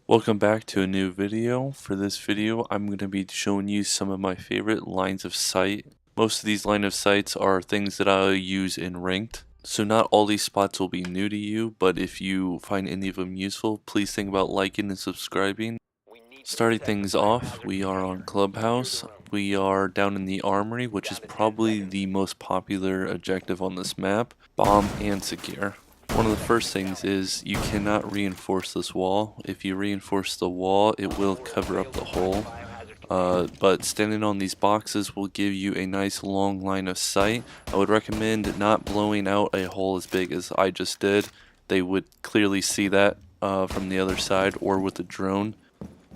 Welcome back to a new video. For this video, I'm going to be showing you some of my favorite lines of sight. Most of these line of sights are things that I use in ranked. So not all these spots will be new to you, but if you find any of them useful, please think about liking and subscribing. Starting things off, we are on Clubhouse. We are down in the Armory, which is probably the most popular objective on this map. Bomb and secure. One of the first things is you cannot reinforce this wall. If you reinforce the wall, it will cover up the hole. But standing on these boxes will give you a nice long line of sight. I would recommend not blowing out a hole as big as I just did. They would clearly see that from the other side or with the drone.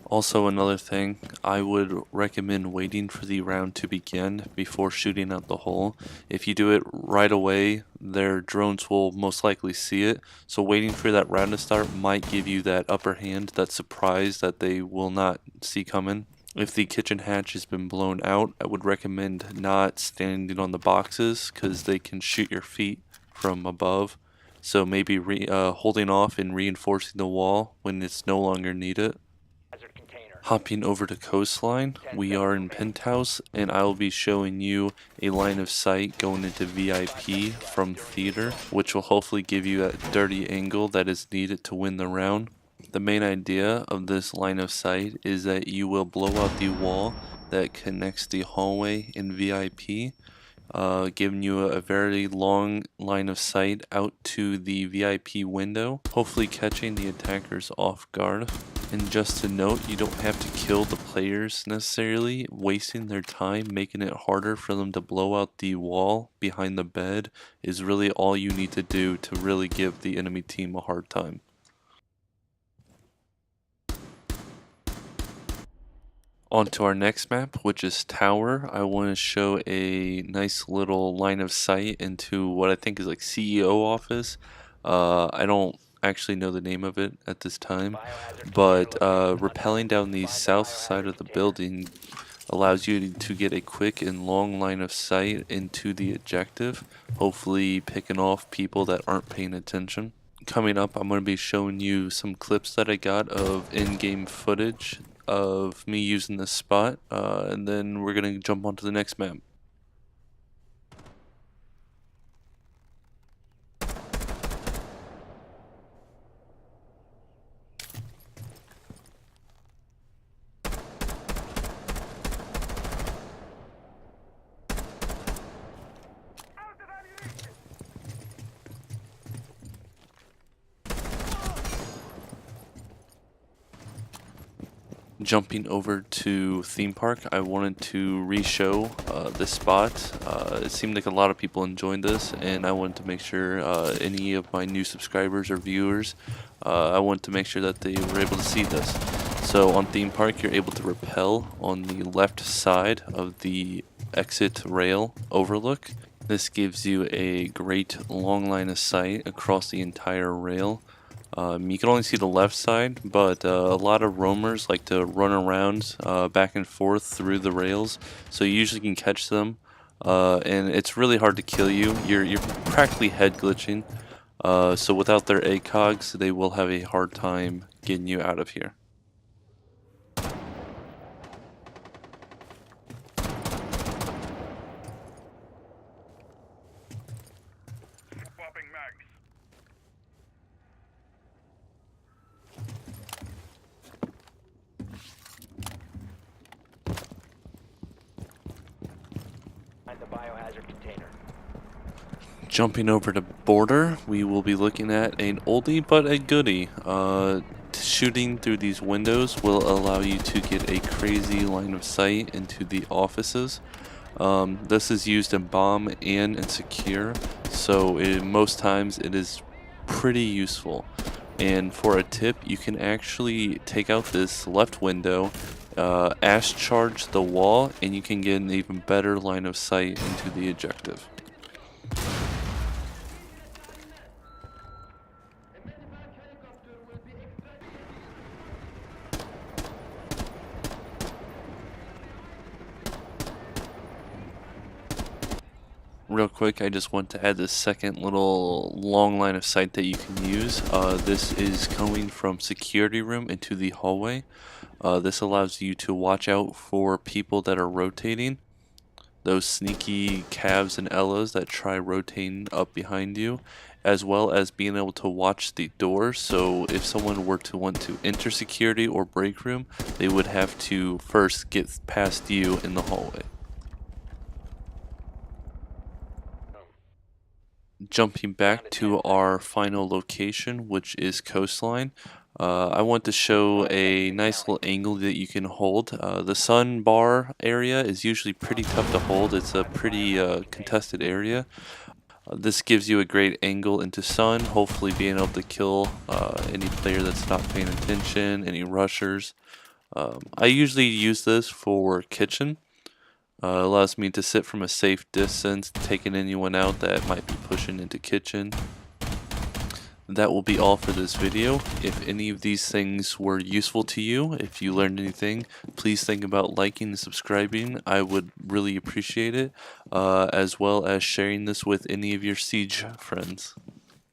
Also, another thing, I would recommend waiting for the round to begin before shooting out the hole. If you do it right away, their drones will most likely see it, so waiting for that round to start might give you that upper hand, that surprise that they will not see coming. If the kitchen hatch has been blown out, I would recommend not standing on the boxes because they can shoot your feet from above. So maybe holding off and reinforcing the wall when it's no longer needed. Hopping over to Coastline, we are in Penthouse, and I will be showing you a line of sight going into VIP from Theater, which will hopefully give you that dirty angle that is needed to win the round. The main idea of this line of sight is that you will blow out the wall that connects the hallway in VIP, giving you a very long line of sight out to the VIP window, hopefully catching the attackers off guard. And just to note, you don't have to kill the players necessarily. Wasting their time, making it harder for them to blow out the wall behind the bed is really all you need to do to really give the enemy team a hard time. On to our next map, which is Tower. I want to show a nice little line of sight into what I think is like CEO office. I don't actually know the name of it at this time, but rappelling down the south side of the building allows you to get a quick and long line of sight into the objective, hopefully picking off people that aren't paying attention. Coming up, I'm going to be showing you some clips that I got of in-game footage of me using this spot, and then we're going to jump onto the next map. Jumping over to Theme Park, I wanted to re-show this spot. It seemed like a lot of people enjoyed this, and I wanted to make sure any of my new subscribers or viewers, I wanted to make sure that they were able to see this. So on Theme Park, you're able to rappel on the left side of the exit rail overlook. This gives you a great long line of sight across the entire rail. You can only see the left side, but a lot of roamers like to run around back and forth through the rails, so you usually can catch them, and it's really hard to kill you. You're practically head glitching, so without their ACOGs, they will have a hard time getting you out of here. The biohazard container. Jumping over to Border, we will be looking at an oldie but a goodie. Shooting through these windows will allow you to get a crazy line of sight into the offices. This is used in bomb and in secure, so most times it is pretty useful. And for a tip, you can actually take out this left window, ash charge the wall, and you can get an even better line of sight into the objective. Real quick, I just want to add this second little long line of sight that you can use. This is going from security room into the hallway. This allows you to watch out for people that are rotating. Those sneaky Cavs and Ellas that try rotating up behind you, as well as being able to watch the door. So if someone were to want to enter security or break room, they would have to first get past you in the hallway. Jumping back to our final location, which is Coastline, I want to show a nice little angle that you can hold. The sun bar area is usually pretty tough to hold. It's a pretty contested area. This gives you a great angle into sun, hopefully being able to kill any player that's not paying attention, any rushers. I usually use this for kitchen. Allows me to sit from a safe distance, taking anyone out that might be pushing into kitchen. That will be all for this video. If any of these things were useful to you, if you learned anything, please think about liking and subscribing. I would really appreciate it, as well as sharing this with any of your Siege friends.